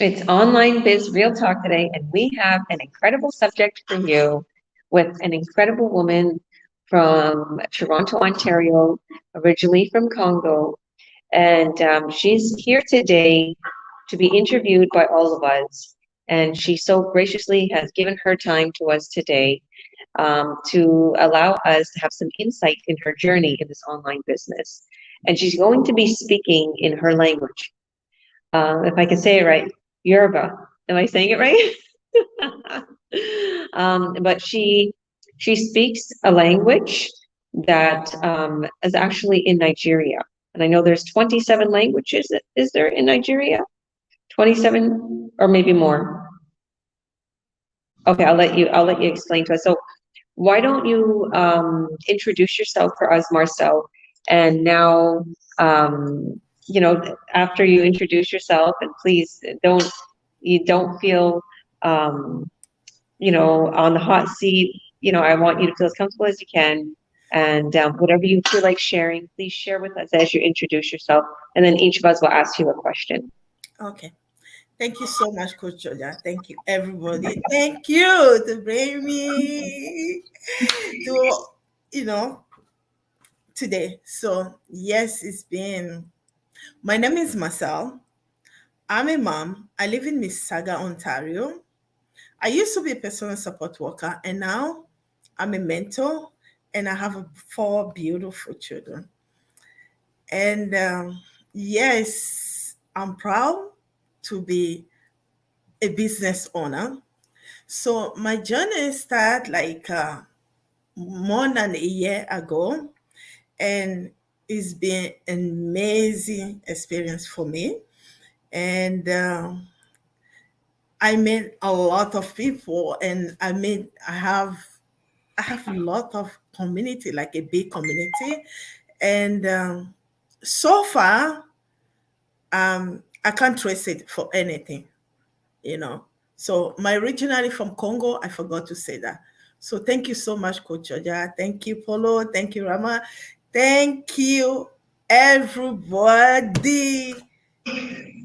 It's Online Biz Real Talk today, and we have an incredible subject for you with an incredible woman from Toronto, Ontario, originally from Congo. And she's here today to be interviewed by all of us. And she so graciously has given her time to us today to allow us to have some insight in her journey in this online business. And she's going to be speaking in her language. If I can say it right, Yoruba. Am I saying it right? But she speaks a language that is actually in Nigeria. And I know there's 27 languages. Is there in Nigeria? 27 or maybe more. Okay, I'll let you explain to us. So why don't you introduce yourself for us, Marcelle? And now after you introduce yourself, and please don't feel on the hot seat. I want you to feel as comfortable as you can. And whatever you feel like sharing, please share with us as you introduce yourself. And then each of us will ask you a question. Okay. Thank you so much, Coach Georgia. Thank you, everybody. Thank you to bring me to, today. So, yes, my name is Marcelle. I'm a mom. I live in Mississauga, Ontario. I used to be a personal support worker, and now I'm a mentor, and I have 4 beautiful children. And yes, I'm proud to be a business owner. So my journey started like more than a year ago, and it's been an amazing experience for me. And I met a lot of people, and I have a lot of community, like a big community. And so far, I can't trace it for anything, So my originally from Congo, I forgot to say that. So thank you so much, Coach Georgia. Thank you, Polo. Thank you, Rama. Thank you, everybody.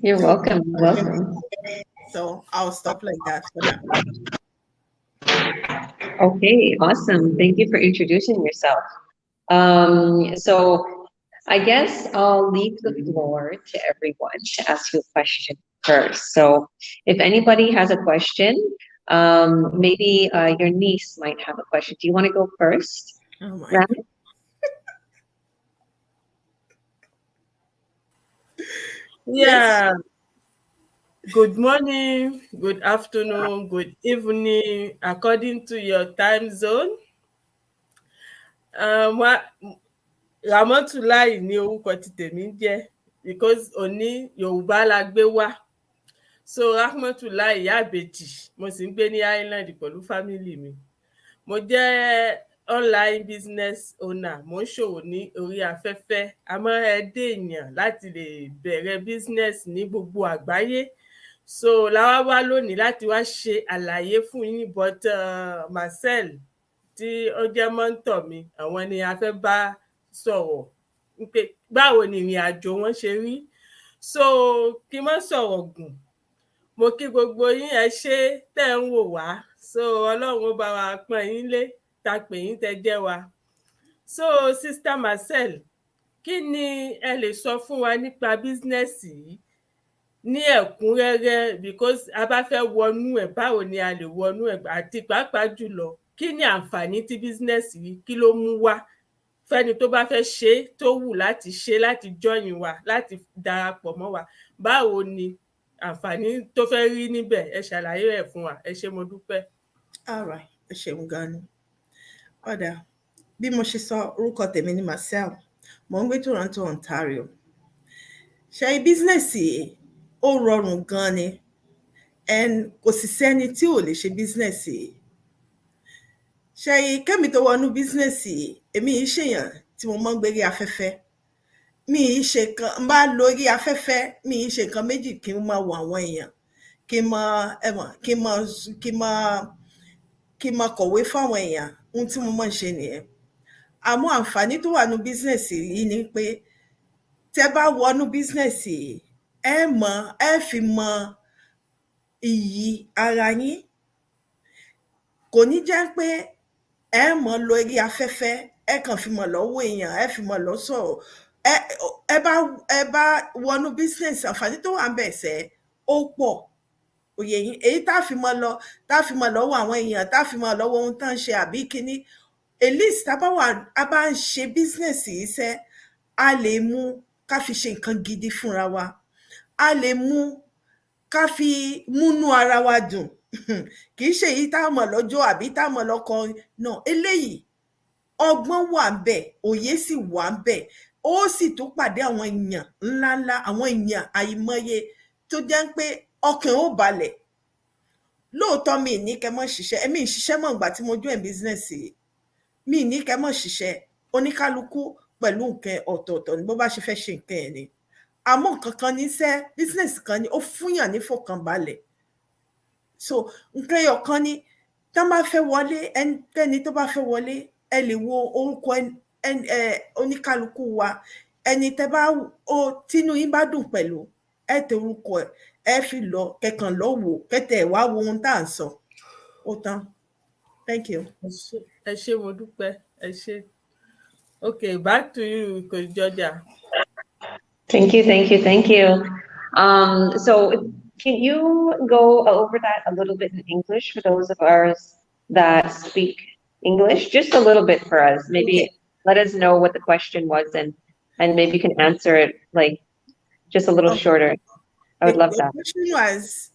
You're welcome. Welcome. So I'll stop like that for now. Okay, awesome. Thank you for introducing yourself. So I guess I'll leave the floor to everyone to ask you a question first. So if anybody has a question, maybe your niece might have a question. Do you want to go first? Oh my God. Yeah. Good morning, good afternoon, good evening, according to your time zone. Ramotulai ni orúkọ ti tèmi ń jẹ́ because òní Yorùbá la gbé wá. So Rahmatulai ìyá ìbejì, mo sì ń gbé ní Island pẹ̀lú family mi. Mo jẹ́ online business owner, mo ń ṣòwò ní orí afẹ́fẹ́. A máa ń ẹdẹ èèyàn láti lè bẹ̀rẹ̀ business ní gbogbo àgbáyé. So láwa wá lónìí láti wá ṣe àlàyé fún yín, but Marcelle tí ó jẹ́ mọ́ńtọ̀ mi, àwọn ni a fẹ́ bá sọ̀rọ̀ pé báwo ni ìrìn àjò wọn ṣe rí. So kí n má sọ̀rọ̀ gùn, mo kí gbogbo yín, ẹ ṣé tẹ́ ń wò wá. So Ọlọ́run ó bá wa pọ́n yín lé, ta pè yín tẹ́ jẹ́ wa. So Sister Marcelle, kí ni ẹ lè sọ fún wa nípa bísínẹ́sì yìí ní ẹ̀kúnrẹ́rẹ́, because a bá fẹ́ wọnú ẹ̀, báwo ni a lè wọnú ẹ̀, àti pàápàá jùlọ kí ni àǹfààní tí bísínẹ́sì yìí kí ló mú wá fẹ́ni tó bá fẹ́ ṣe, tó wù láti ṣe, láti join wa, láti darapọ̀ mọ́ wa, báwo ni àǹfààní tó fẹ́ rí níbẹ̀, ẹ ṣàlàyé ẹ̀ fún wa. Ẹ ṣé, mo dúpẹ́. All right, ẹ ṣeun gan ni. Ọ̀dà, bí mo ṣe sọ, orúkọ tèmi ni Marcelle, mo ń gbé Toronto, Ontario. Ṣe bísínẹ́sì ó rọrùn gan ni, and kò sì sẹ́ni tí ò lè ṣe bísínẹ́sì. Ṣe kẹ́mi tó wọnú bísínẹ́sì, èmi yìí ṣèyàn tí mo mọ́ ń gbérí afẹ́fẹ́. Mi yìí ṣe kan, n bá lórí afẹ́fẹ́, mi yìí ṣe nǹkan méjì kí n máa wọ àwọn èèyàn, kí n máa kọ̀wé fáwọn èèyàn. Ohun tí mo máa ń ṣe nìyẹn. Àmọ́ àǹfààní tó wà nínú bísínẹ́sì yìí ni pé tẹ́ bá wọnú bísínẹ́sì, ẹ fi mọ iyì ara yín. Kò ní jẹ́ pé ẹ mọ̀ lọ eré afẹ́fẹ́, ẹ kàn fi mọ̀ lọ́wọ́ èèyàn, ẹ fi mọ̀ lọ sọ̀rọ̀. Ẹ bá wọnú business, àǹfààní tó wà ń bẹ̀ sẹ́, ó pọ̀. Òye yín, èyí tá fi mọ̀ lọ́wọ́ àwọn èèyàn, tá fi mọ̀ lọ́wọ́ ohun tá ń ṣe àbí kíní. At least tá bá ń ṣe business yìí sẹ́, a lè mú ká fi ṣe nǹkan gidi fúnra wa. A lè mú ká fi múnú ara wa dùn. Kì í ṣe èyí tá mọ̀ lọ́jọ́ àbí tá mọ̀ lọ́kọrin. No, eléyìí ọgbọ́n wà ń bẹ̀, òye sì wà ń bẹ̀. Ó sì tún pàdé àwọn èèyàn ńláńlá, àwọn èèyàn àìmọye tó jẹ́ pé ọkàn ó balẹ̀. Lóòótọ́ mi ní kẹ́ mọ́ ṣiṣẹ́, èmi ń ṣiṣẹ́ mọ́ ìgbà tí mo join business yìí. Mi ní kẹ́ mọ́ ṣiṣẹ́, oníkálukú pẹ̀lú nǹkan ọ̀tọ̀ọ̀tọ̀ ni bó bá ṣe fẹ́ ṣe nǹkan ẹ̀ ni. Àmọ́ nǹkan kan ní sẹ́, business kan ni ó fúnyàn ní fọkànbalẹ̀. So nǹkan ẹyọ kan ni tá bá fẹ́ wọlé, ẹnikẹ́ni tó bá fẹ́ wọlé, ẹ lè wo orúkọ oníkálukú wa. Ẹni tẹ́ bá tínú yín bá dùn pẹ̀lú, ẹ tẹ orúkọ ẹ̀, ẹ fi lọ kẹkàn lọ wò, kẹtẹ wá wo ohun tá à ń sọ. Ó tán. Thank you. Ẹ ṣé mo dúpẹ́, ẹ ṣé. Okay, back to you, Coach Georgia. Thank you. So can you go over that a little bit in English for those of ours that speak English? Just a little bit for us. Maybe let us know what the question was and maybe you can answer it like just a little shorter. I would love that. The question was,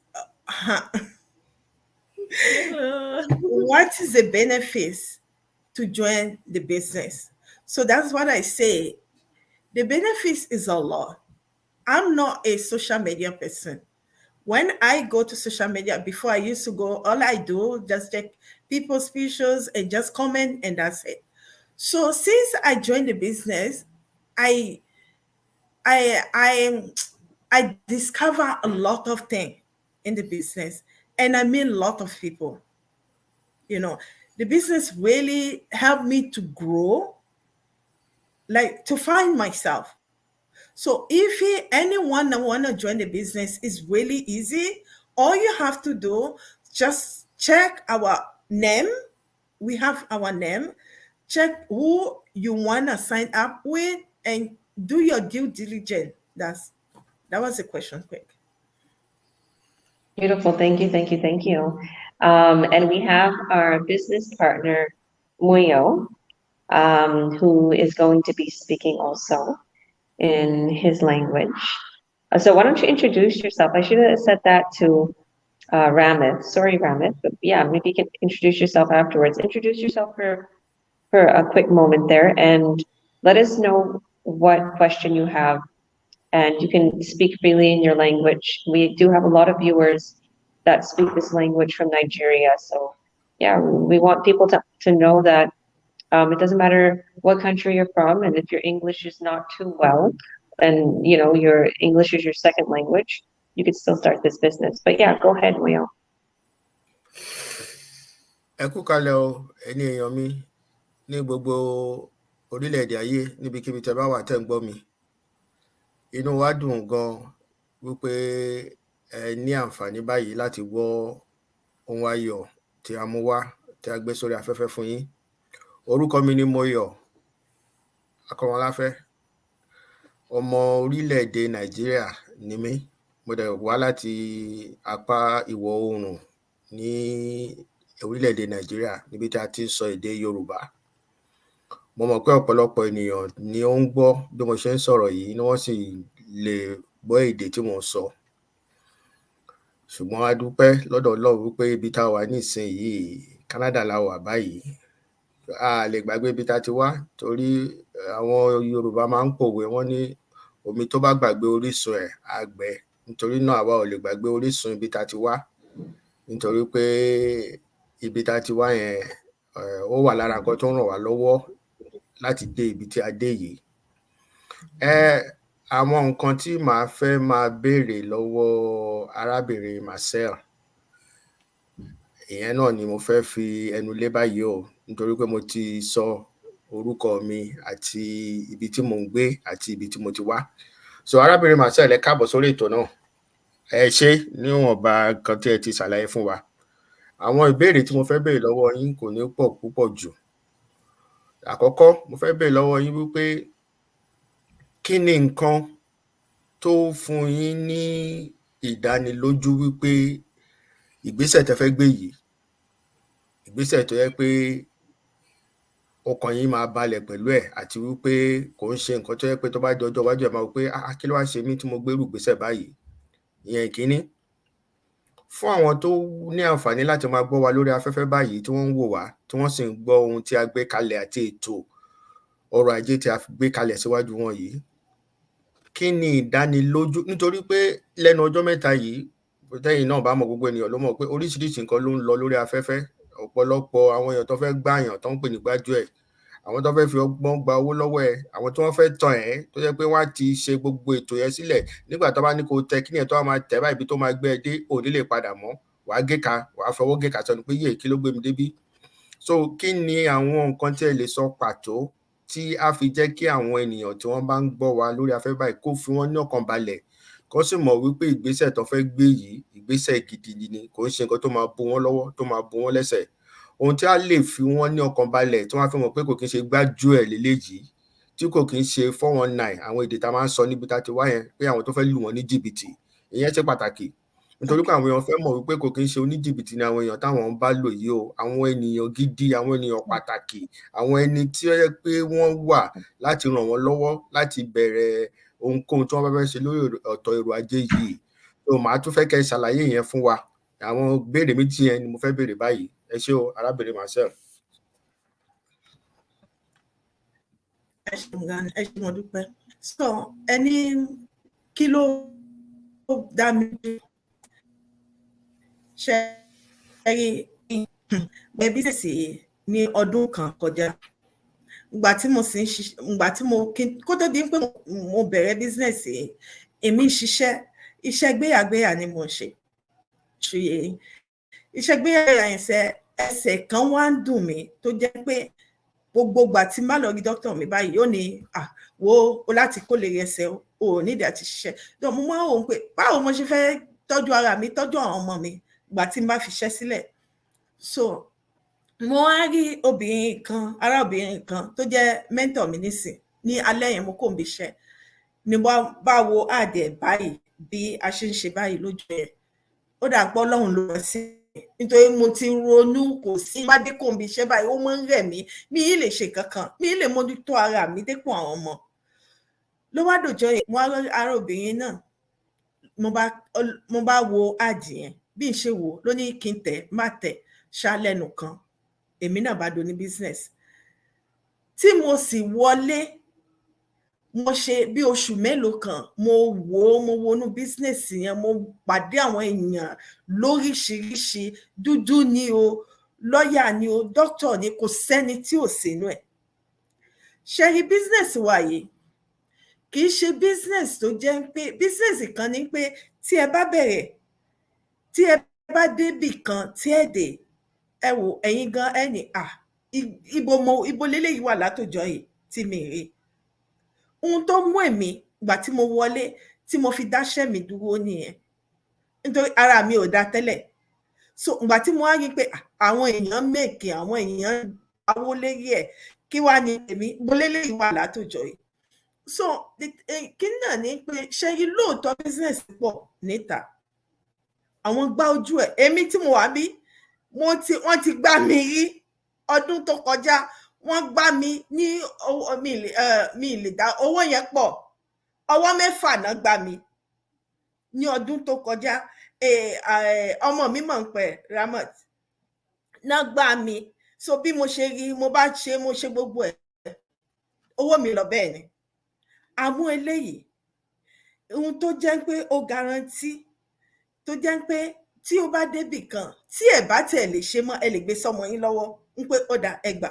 what is the benefits to join the business? So that's what I say. The benefits is a lot. I'm not a social media person. When I go to social media, before I used to go, all I do just check people's pictures and just comment, and that's it. So since I joined the business, I discover a lot of things in the business, and I meet a lot of people. You know, the business really helped me to grow, like to find myself. So if anyone that want to join the business, is really easy. All you have to do, just check our name. We have our name. Check who you want to sign up with and do your due diligence. That was the question, quick. Beautiful. Thank you. And we have our business partner, Muyo, who is going to be speaking also in his language. So why don't you introduce yourself? I should have said that to Ramith. Sorry, Ramith, but yeah, maybe you can introduce yourself afterwards. Introduce yourself for a quick moment there and let us know what question you have. And you can speak freely in your language. We do have a lot of viewers that speak this language from Nigeria. So yeah, we want people to know that it doesn't matter what country you're from, and if your English is not too well, and you know your English is your second language, you could still start this business. But yeah, go ahead, Muyo. Ẹ kú kalẹ̀ o, ẹni èèyàn mi ní gbogbo orílẹ̀-èdè ayé níbikíbi tẹ́ bá wà tẹ́ ń gbọ́ mi. Inú wa dùn gan wípé ẹ ní àǹfààní báyìí láti gbọ́ ohun ayọ̀ tí a mú wá, tí a gbé sórí afẹ́fẹ́ fún yín. Orúkọ mi ni Moyo Akọmọláfẹ́. Ọmọ orílẹ̀-èdè Nàìjíríà ni mí. Mo dẹ̀ wá láti apá ìwọ̀ oòrùn ní orílẹ̀-èdè Nàìjíríà níbi tí a ti ń sọ èdè Yorùbá. Mo mọ̀ pé ọ̀pọ̀lọpọ̀ ènìyàn ni ó ń gbọ́ bí mo ṣe ń sọ̀rọ̀ yìí ni wọ́n sì lè gbọ́ èdè tí mo ń sọ. Ṣùgbọ́n a dúpẹ́ lọ́dọ̀ Ọlọ́run wípé ibi tá a wà nísìnyí, Canada la wà báyìí. A lè gbàgbé ibi tá a ti wá torí àwọn Yorùbá máa ń pòwe, wọ́n ní omi tó bá gbàgbé orísun ẹ̀ á gbẹ. Nítorí náà àwa ò lè gbàgbé orísun ibi tá a ti wá. Nítorí pé ibi tá a ti wá yẹn ó wà lára nǹkan tó ń ràn wá lọ́wọ́ láti dé ibi tí a dé yìí. Àwọn nǹkan tí màá fẹ́ máa béèrè lọ́wọ́ arábìnrin Marcelle, ìyẹn náà ni mo fẹ́ fi ẹnu lé báyìí o, nítorí pé mo ti sọ orúkọ mi àti ibi tí mo ń gbé àti ibi tí mo ti wá. So arábìnrin Marcelle, ẹ káàbọ̀ sórí ètò náà. ẹ ṣé níwọ̀nba nǹkan tí ẹ ti ṣàlàyé fún wa. Àwọn ìbéèrè tí mo fẹ́ béèrè lọ́wọ́ yín kò ní pọ̀ púpọ̀ jù. Àkọ́kọ́, mo fẹ́ béèrè lọ́wọ́ yín wípé kí ni nǹkan tó fún yín ní ìdánilójú wípé ìgbésẹ̀ tẹ́ fẹ́ gbé yìí, ìgbésẹ̀ tó jẹ́ pé ọkàn yín máa balẹ̀ pẹ̀lú ẹ̀ àti wípé kò ń ṣe nǹkan tó jẹ́ pé tó bá di ọjọ́ iwájú ẹ máa wò pé kí ló wá ṣe mí tí mo gbérù ìgbésẹ̀ báyìí? Ìyẹn ìkíní. Fún àwọn tó ní àǹfààní láti máa gbọ́ wa lórí afẹ́fẹ́ báyìí tí wọ́n ń wò wá tí wọ́n sì ń gbọ́ ohun tí a gbé kalẹ̀ àti ètò ọrọ̀ ajé tí a gbé kalẹ̀ síwájú wọn yìí, kí ni ìdánilójú? Nítorí pé lẹ́nu ọjọ́ mẹ́ta yìí, tẹ́yìn náà bá mọ̀, gbogbo ènìyàn ló mọ̀ pé oríṣiríṣi nǹkan ló ń lọ lórí afẹ́fẹ́. Ọ̀pọ̀lọpọ̀ àwọn èèyàn tó fẹ́ gbàyàn tó ń pè ní gbájúẹ̀, àwọn tó fẹ́ fi ọgbọ́n gba owó lọ́wọ́ ẹ, àwọn tí wọ́n fẹ́ tàn ẹ́ tó jẹ́ pé wọ́n á ti ṣe gbogbo ètò yẹn sílẹ̀. Nígbà tó bá ní kó tẹ kíní ẹ̀ tó wá máa tẹ̀ báyìí, ibi tó máa gbé ẹ dé ò ní lè padà mọ́. Wàá géka, wàá fọwọ́ géka sọnù pé yéè, kí ló gbé mi débí? So kí ni àwọn nǹkan tí ẹ lè sọ pàtó tí á fi jẹ́ kí àwọn ènìyàn tí wọ́n bá ń gbọ́ wa lórí afẹ́fẹ́ báyìí kó fi wọ́n ní ọkàn balẹ̀, kó sì mọ̀ wípé ìgbésẹ̀ tó fẹ́ gbé yìí ìgbésẹ̀ gidi ni, kò ń ṣe nǹkan tó máa bó wọn lọ́wọ́, tó máa bó wọn lẹ́sẹ̀. Ohun tí á lè fi wọ́n ní ọkàn balẹ̀ tí wọ́n á fi mọ̀ pé kò kí ń ṣe gbájúẹ̀ leléyìí, tí kò kí ń ṣe 419, àwọn èdè tá a máa ń sọ níbi tá a ti wá yẹn, pé àwọn tó fẹ́ lù wọ́n ní jìbìtì. Ìyẹn ṣe pàtàkì nítorí pé àwọn èèyàn fẹ́ mọ̀ wípé kò kí ń ṣe oníjìbìtì ni àwọn èèyàn táwọn ń bá lò yìí o. Àwọn ènìyàn gidi, àwọn ènìyàn pàtàkì, àwọn ẹni tí ó yẹ pé wọ́n wà láti ràn wọ́n lọ́wọ́ láti bẹ̀rẹ̀ ohunkóhun tí wọ́n bá fẹ́ ṣe lórí ọ̀tọ̀ èrò ajé yìí. So màá tún fẹ́ kẹ́ ẹ ṣàlàyé yẹn fún wa. Àwọn béèrè méjì yẹn ni mo fẹ́ béèrè báyìí. Ẹ ṣé o, arábìnrin Marcelle. Ẹ ṣeun gan, ẹ ṣé mo dúpẹ́. So ẹni kí ló dá mi ṣe rí pé bísẹ̀sì ní ọdún kan kọjá, ìgbà tí mo sì ń ṣiṣẹ́, ìgbà tí mo kó tó di pé mo bẹ̀rẹ̀ bísínẹ̀sì, èmi ń ṣiṣẹ́, iṣẹ́ gbéyàgbéyà ni mo ń ṣe. Iṣẹ́ gbéyàgbéyà ẹsẹ̀ kan wá ń dùn mí tó jẹ́ pé gbogbo ìgbà tí má lọ rí dókítà mi báyìí yóò ní wo o láti kó lè ẹsẹ̀ o ò nídìí àti ṣiṣẹ́. Mo máa ń wò ó pé báwo mo ṣe fẹ́ tọ́jú ara mi, tọ́jú àwọn ọmọ mi ìgbà tí n bá fiṣẹ́ sílẹ̀. So mo wá rí arábìnrin kan tó jẹ́ mẹ́ńtọ̀ mi nísìn. Ní alẹ́ yẹn mo kò ń bíṣẹ́ ni bá wo àdẹ̀ báyìí bí a ṣe ń ṣe báyìí lójú ẹ̀. Ó dà pé Ọlọ́run ló rán sí mi nítorí mo ti ronú, kò sí má dé kò ń bíṣẹ́ báyìí, ó máa ń rẹ̀ mí, mi ì lè ṣe kankan, mi ì lè mójútó ara mi dépò àwọn ọmọ. Ló wá dòjọ́ yẹn, mo wá rí arábìnrin náà, mo bá wo àdì yẹn, bí n ṣe wò ló ní kí n tẹ̀ má tẹ̀ ṣálẹ́nu kan, èmi náà bá do ní business. Tí mo sì wọlé, mo ṣe bí oṣù mélòó kan, mo wọnú business yẹn, mo pàdé àwọn èèyàn lóríṣiríṣi, dúdú ni o, lọ́yà ni o, dókítà ni, kò sẹ́ni tí ò sínú ẹ̀. Ṣé rí business wa yìí kì í ṣe business tó jẹ́ pé business kan ní pé tí ẹ bá bẹ̀rẹ̀, tí ẹ bá débì kan tí ẹ dé, ẹ wò ẹ̀yin gan ẹni ibo lélẹ́yìí wà látòjọ́ yìí tí mi rí. Ohun tó mú èmi ìgbà tí mo wọlé tí mo fi dáṣẹ́ mi dúró nìyẹn, nítorí ara mi ò dá tẹ́lẹ̀. So ìgbà tí mo wá rí pé àwọn èèyàn mèkè, àwọn èèyàn awó lérí ẹ̀, kí wá ní èmi ibo lélẹ́yìí wà látòjọ́ yìí. So kí náà ní pé ṣé rí lóòótọ́ business pọ̀ níta, àwọn gbá ojú ẹ̀. Èmi tí mo wà bí wọ́n ti gbá mi rí ọdún tó kọjá, wọ́n gbá mi ní mi lè dá owó yẹn pọ̀, ọwọ́ 6 náà gbá mi ní ọdún tó kọjá. Ọmọ mi mọ̀ ń pẹ́ Ramat náà gbá mi. So bí mo ṣe rí, mo ṣe gbogbo ẹ̀, owó mi lọ bẹ́ẹ̀ ni. Àmọ́ eléyìí ohun tó jẹ́ pé ó guarantee, tó jẹ́ pé tí ó bá débì kan tí ẹ bá tẹ̀ lè ṣe mọ́, ẹ lè gbé sọmọ yín lọ́wọ́ ń pé ó dà ẹgbà.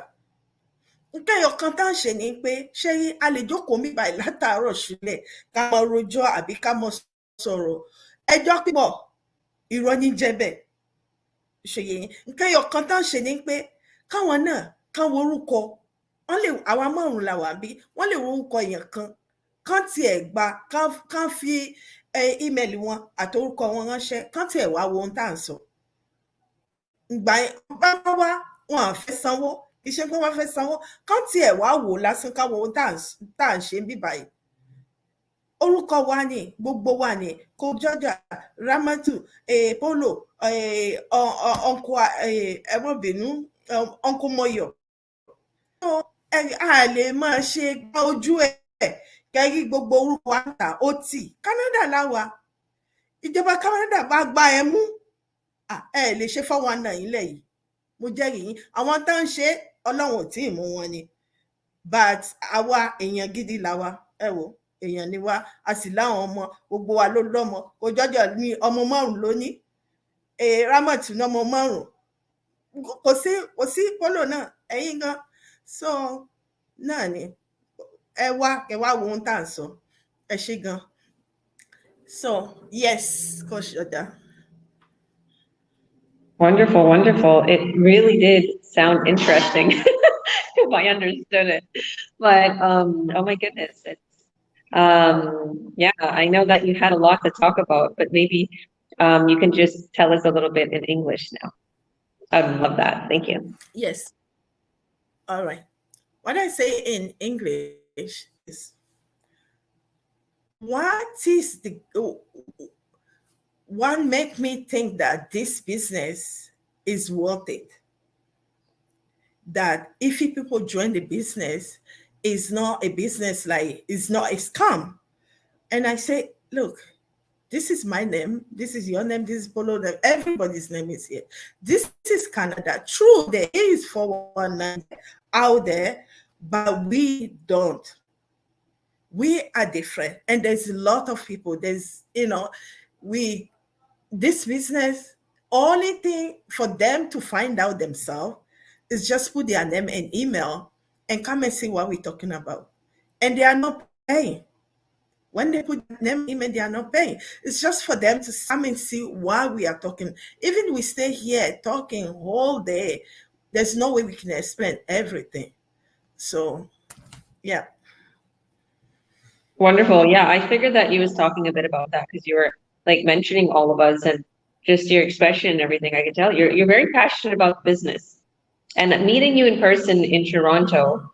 Nǹkan ẹyọ kan tá à ń ṣe ni pé ṣé a lè jókòó mi báyìí látàárọ̀ ṣúlẹ̀ ká mọ rojọ́ àbí ká mọ sọ̀rọ̀, ẹjọ́ pípọ̀ irọ́ ní jẹ́ bẹ́ẹ̀. Ṣòye yín, nǹkan ẹyọ kan tá à ń ṣe ni pé káwọn náà káwọn orúkọ, àwa 5 la wà bí, wọ́n lè wo orúkọ èèyàn kan kán tiẹ̀ gbà kán fi ímeèlì wọn àtorúkọ wọn ránṣẹ́, kán tiẹ̀ wá wo ohun tá à ń sọ. Ìgbà yẹn bá wá wọn à fẹ́ sanwó, iṣẹ́ pé wọ́n fẹ́ sanwó, kán tiẹ̀ wá wò lásán ká wo ohun tá à ń ṣe ń bíbá yìí. Orúkọ wa ni, gbogbo wa ni, kò jọjà, Ramatu, Polo, ọkọ ẹmọbìnú, ọkọ Mọyọ. A lè máa ṣe gbá ojú ẹ̀ kẹ́rí gbogbo orúkọ wa ń tà ó tì. Canada láwa, ìjọba Canada bá gbá ẹ mú, ẹ lè ṣe 419 ilẹ̀ yìí, mo jẹ́rìí yín. Àwọn tó ń ṣe Ọlọ́run ò tí ì mú wọn ni, but àwa èèyàn gidi làwa, ẹ wò èèyàn ni wá, a sì láwọn ọmọ, gbogbo wa ló lọ́mọ, kò jọjọ ní ọmọ 5 lónìí, Ramatu ní ọmọ 5, kò sí Polo náà, ẹ̀yin gan. So náà ni ẹ wá wo ohun tá à ń sọ, ẹ ṣé gan. So yes, Coach Oda. Wonderful, wonderful. It really did sound interesting if I understood it. But oh my goodness, it's yeah, I know that you had a lot to talk about, but maybe you can just tell us a little bit in English now. I would love that. Thank you. Yes. All right. What I say in English is, what make me think that this business is worth it? That if people join the business, it's not a business, like it's not a scam. And I say, look, this is my name, this is your name, this is Polo, everybody's name is here. This is Canada. True, there is 419 out there, but we don't. We are different. And there's a lot of people, there's, this business, only thing for them to find out themselves is just put their name and email and come and see what we're talking about. And they are not paying. When they put name, email, they are not paying. It's just for them to come and see why we are talking. Even we stay here talking all day, there's no way we can explain everything. So, yeah. Wonderful. Yeah, I figured that you was talking a bit about that because you were like mentioning all of us and just your expression and everything. I could tell you're very passionate about business. And meeting you in person in Toronto,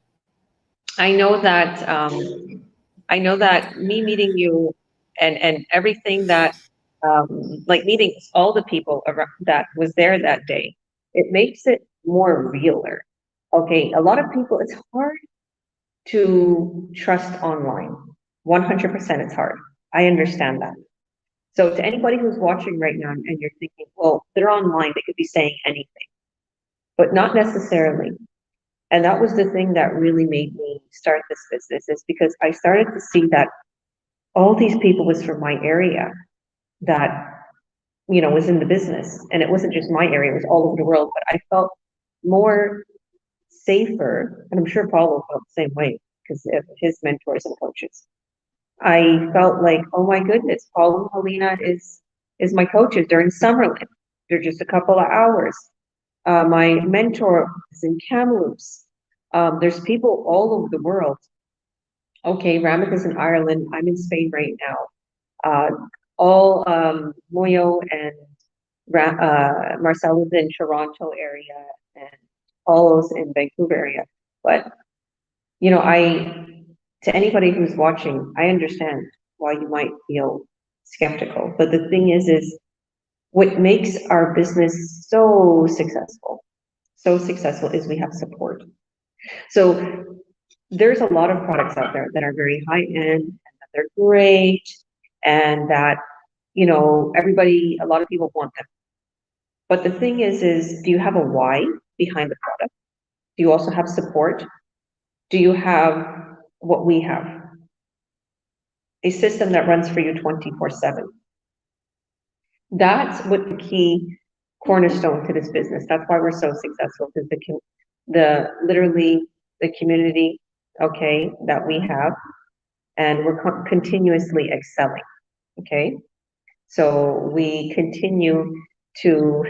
I know that me meeting you and everything that like meeting all the people around that was there that day, it makes it more realer. Okay, a lot of people, it's hard to trust online. 100% it's hard. I understand that. So to anybody who's watching right now and you're thinking, well, they're online, they could be saying anything, but not necessarily. And that was the thing that really made me start this business, is because I started to see that all these people was from my area that, was in the business. And it wasn't just my area, it was all over the world, but I felt more safer. And I'm sure Paulo felt the same way because of his mentors and coaches. I felt like, oh my goodness, Paulo and Helena is my coaches. They're in Summerlin. They're just a couple of hours. My mentor is in Kamloops. There's people all over the world. Okay, Ramit is in Ireland. I'm in Spain right now. Moyo and Marcelle is in Toronto area and Paulo's in Vancouver area. But, to anybody who's watching, I understand why you might feel skeptical. But the thing is what makes our business so successful is we have support. So there's a lot of products out there that are very high end and that they're great and that, a lot of people want them. But the thing is do you have a why behind the product? Do you also have support? Do you have what we have? A system that runs for you 24/7. That's what the key cornerstone to this business. That's why we're so successful, because the community, okay, that we have, and we're continuously excelling. Okay, so we continue to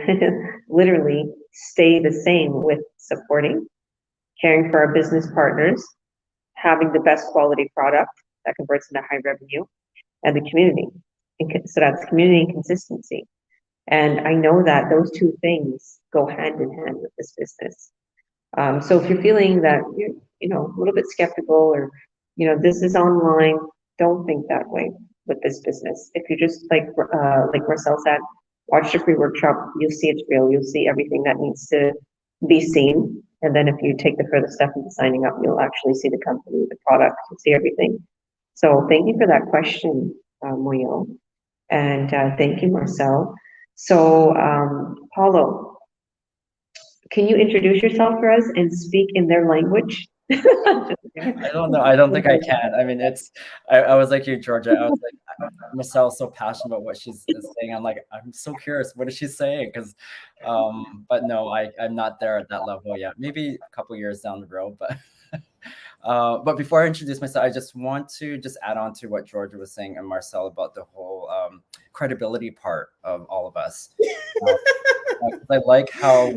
literally stay the same with supporting, caring for our business partners, having the best quality product that converts into high revenue, and the community. So that's community and consistency. And I know that those two things go hand in hand with this business. So if you're feeling that you're, a little bit skeptical, or, this is online, don't think that way with this business. If you just like Marcelle said, watch the free workshop, you'll see it's real. You'll see everything that needs to be seen. And then if you take the further step into signing up, you'll actually see the company, the product, you'll see everything. So thank you for that question, Moyo. And thank you, Marcelle. So, Paulo, can you introduce yourself for us and speak in their language? I don't know. I don't think I can. I mean, I was like you, Georgia. I was like, Marcelle's so passionate about what she's saying. I'm like, I'm so curious. What is she saying? Because, but no, I'm not there at that level yet. Maybe a couple years down the road, but. But before I introduce myself, I just want to add on to what Georgia was saying and Marcelle about the whole credibility part of all of us. I like how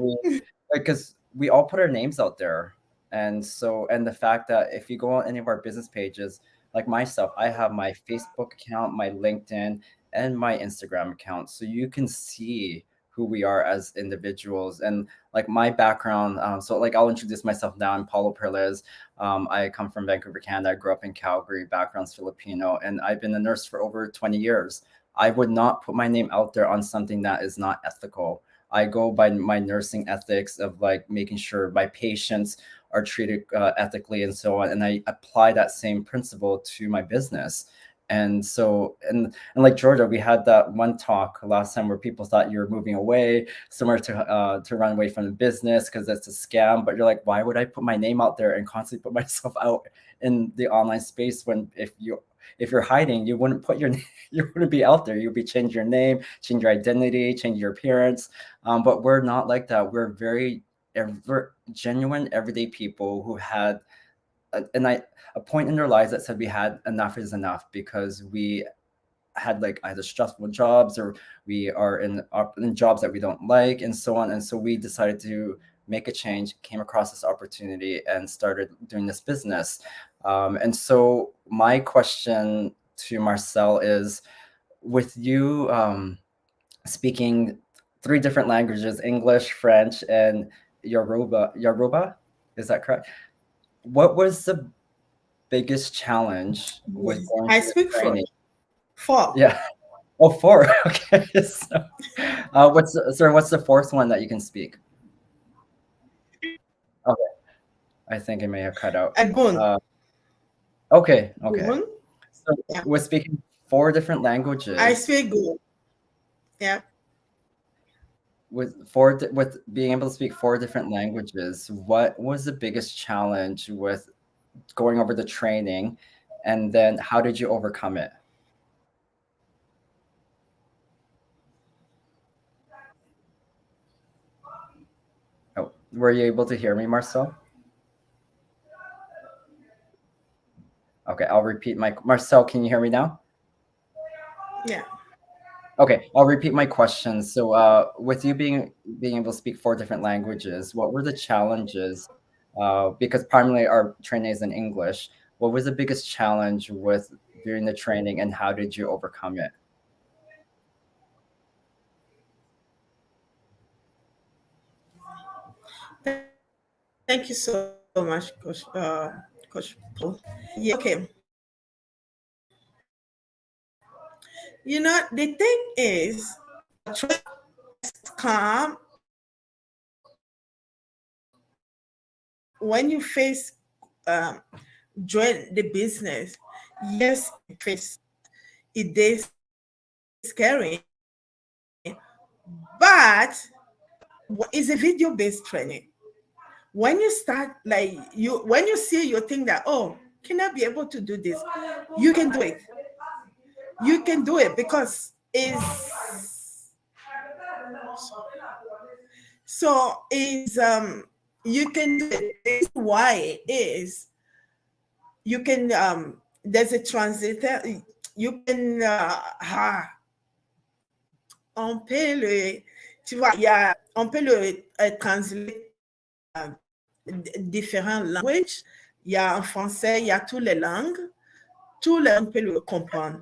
because we all put our names out there. And the fact that if you go on any of our business pages, like myself, I have my Facebook account, my LinkedIn, and my Instagram account. So you can see who we are as individuals. And like my background, so like I'll introduce myself now. I'm Paulo Perlez. I come from Vancouver, Canada. I grew up in Calgary, background's Filipino, and I've been a nurse for over 20 years. I would not put my name out there on something that is not ethical. I go by my nursing ethics of like making sure my patients are treated ethically and so on. And I apply that same principle to my business. And so, and like Georgia, we had that one talk last time where people thought you were moving away, somewhere to run away from the business because it's a scam. But you're like, why would I put my name out there and constantly put myself out in the online space when if you're hiding, you wouldn't put your you wouldn't be out there. You'd be change your name, change your identity, change your appearance. But we're not like that. We're very genuine, everyday people who had a point in their lives that said we had enough is enough because we had like either stressful jobs or we are in jobs that we don't like and so on. And so we decided to make a change, came across this opportunity and started doing this business. And so my question to Marcelle is, with you speaking 3 different languages, English, French, and Yoruba, is that correct? What was the biggest challenge with going I through speak training? 4. Yeah. Oh, 4. Okay. So, what's the 4th one that you can speak? Okay. I think it may have cut out. Aduni. Okay. Aduni. So Yeah. we're speaking 4 different languages. I speak good. Yeah. With being able to speak 4 different languages, what was the biggest challenge with going over the training, and then how did you overcome it? Oh, were you able to hear me, Marcelle? Okay, I'll repeat Marcelle, can you hear me now? Yeah. Okay, I'll repeat my question. So with you being able to speak 4 different languages, what were the challenges? Because primarily our training is in English. What was the biggest challenge with during the training and how did you overcome it? Thank you so much, Coach Paul. Yeah, okay. The thing is, trust calm when you face join the business. Yes, it is scary, but it's a video-based training. When you start, when you see, you think that, oh, can I be able to do this? You can do it. You can do it because you can do it. It's why is you can there's a translator. You can on peut le, tu vois, on peut le translate différentes langues. Il y a en français, il y a toutes les langues. tout le monde peut le comprendre.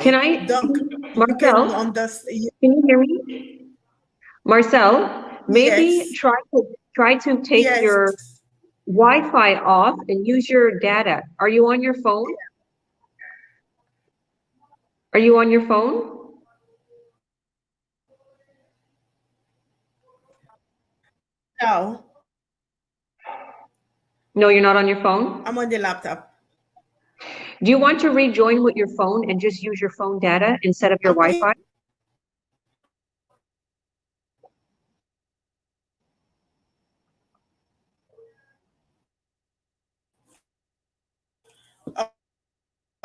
Can I, Donc, Marcelle, can you hear me? Marcelle, maybe yes, try to take yes. your Wi-Fi off and use your data. Are you on your phone? Are you on your phone? No, No, you're not on your phone? I'm on the laptop. Do you want to rejoin with your phone and just use your phone data instead of your Wi-Fi?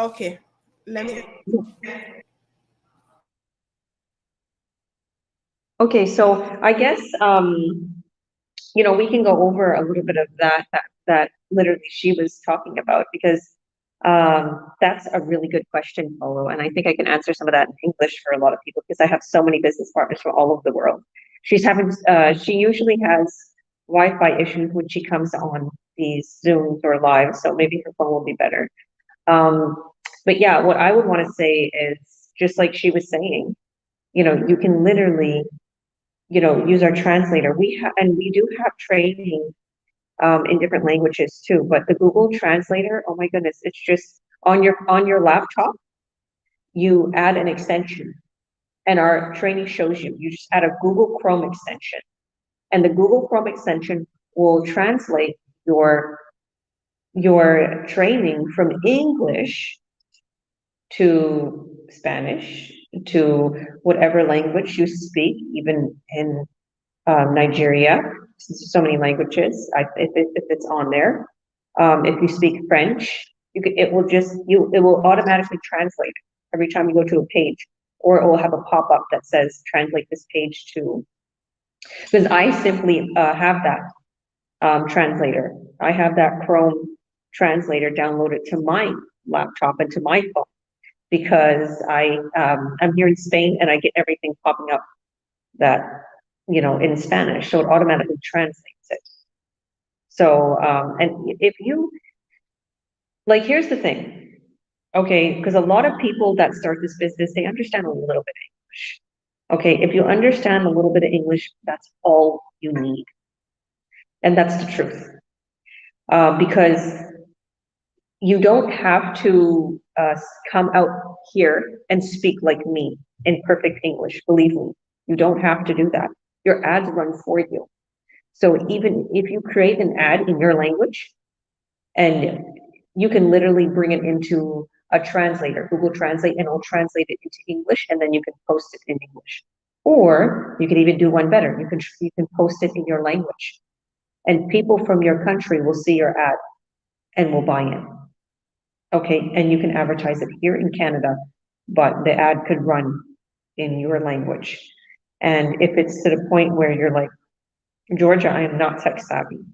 Okay, let me. Okay, so I guess you know, we can go over a little bit of that literally she was talking about, because that's a really good question, Polo, and I think I can answer some of that in English for a lot of people, because I have so many business partners from all over the world. She usually has Wi-Fi issues when she comes on these Zooms or live, so maybe her phone will be better. But yeah, what I would want to say is, just like she was saying, you know, you can literally, you know, use our translator. We do have training in different languages too, but the Google Translator, oh my goodness, it's just on your laptop, you add an extension, and our training shows you just add a Google Chrome extension, and the Google Chrome extension will translate your training from English to Spanish to whatever language you speak, even in Nigeria, since there's so many languages, if it's on there. If you speak French, it will automatically translate it every time you go to a page, or it will have a pop-up that says translate this page to, because I simply have that translator. I have that Chrome translator downloaded to my laptop and to my phone, because I'm here in Spain and I get everything popping up that, you know, in Spanish, so it automatically translates it. So, and if you, like, here's the thing, okay, because a lot of people that start this business, they understand a little bit of English. Okay, if you understand a little bit of English, that's all you need. And that's the truth. Because you don't have to come out here and speak like me in perfect English, believe me. You don't have to do that. Your ads run for you. So even if you create an ad in your language, and you can literally bring it into a translator, Google Translate, and it'll translate it into English, and then you can post it in English. Or you can even do one better. You can post it in your language, and people from your country will see your ad and will buy in. Okay, and you can advertise it here in Canada, but the ad could run in your language. And if it's to the point where you're like, Georgia, I am not tech savvy,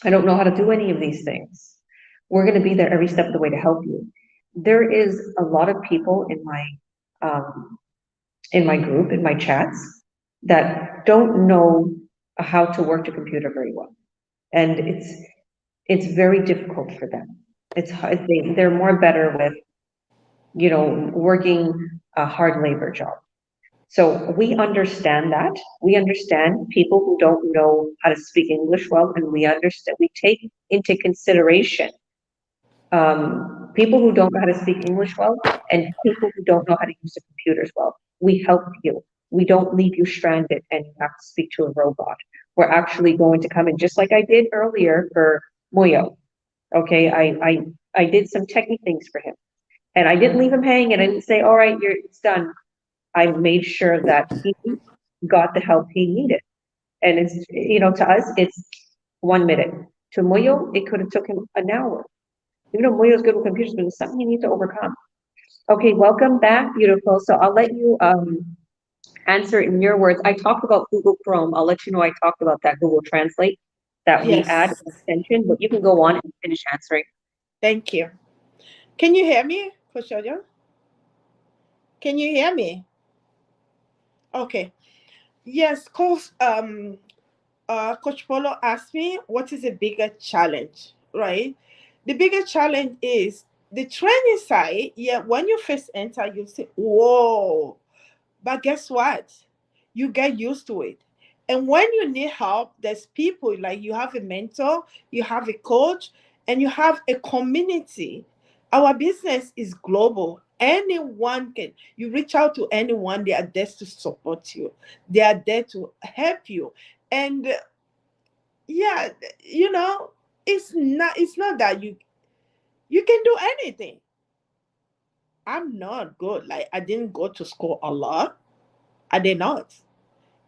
I don't know how to do any of these things, we're going to be there every step of the way to help you. There is a lot of people in my group, in my chats, that don't know how to work the computer very well, and it's very difficult for them. They're more better with, you know, working a hard labor job. So we understand that. We understand people who don't know how to speak English well, and we take into consideration people who don't know how to speak English well and people who don't know how to use the computers well. We help you. We don't leave you stranded and you have to speak to a robot. We're actually going to come in, just like I did earlier for Moyo. Okay, I did some techie things for him, and I didn't leave him hanging. I didn't say, all right, it's done. I made sure that he got the help he needed. And it's, you know, to us, it's 1 minute. To Moyo, it could have took him an hour. Even though Moyo's good with computers, but it's something you need to overcome. Okay, welcome back, beautiful. So I'll let you answer it in your words. I talked about Google Chrome. I'll let you know I talked about that Google Translate that we add Yes. an extension, but you can go on and finish answering. Thank you. Can you hear me, Coach Ojo? Can you hear me? Okay. Yes, Coach Polo asked me, what is the bigger challenge, right? The bigger challenge is the training side, yeah, when you first enter, you say, whoa. But guess what? You get used to it. And when you need help, there's people like you have a mentor, you have a coach, and you have a community. Our business is global. Anyone can, you reach out to anyone, they are there to support you, they are there to help you. And yeah, it's not that you can do anything. I'm not good. Like I didn't go to school a lot. I did not.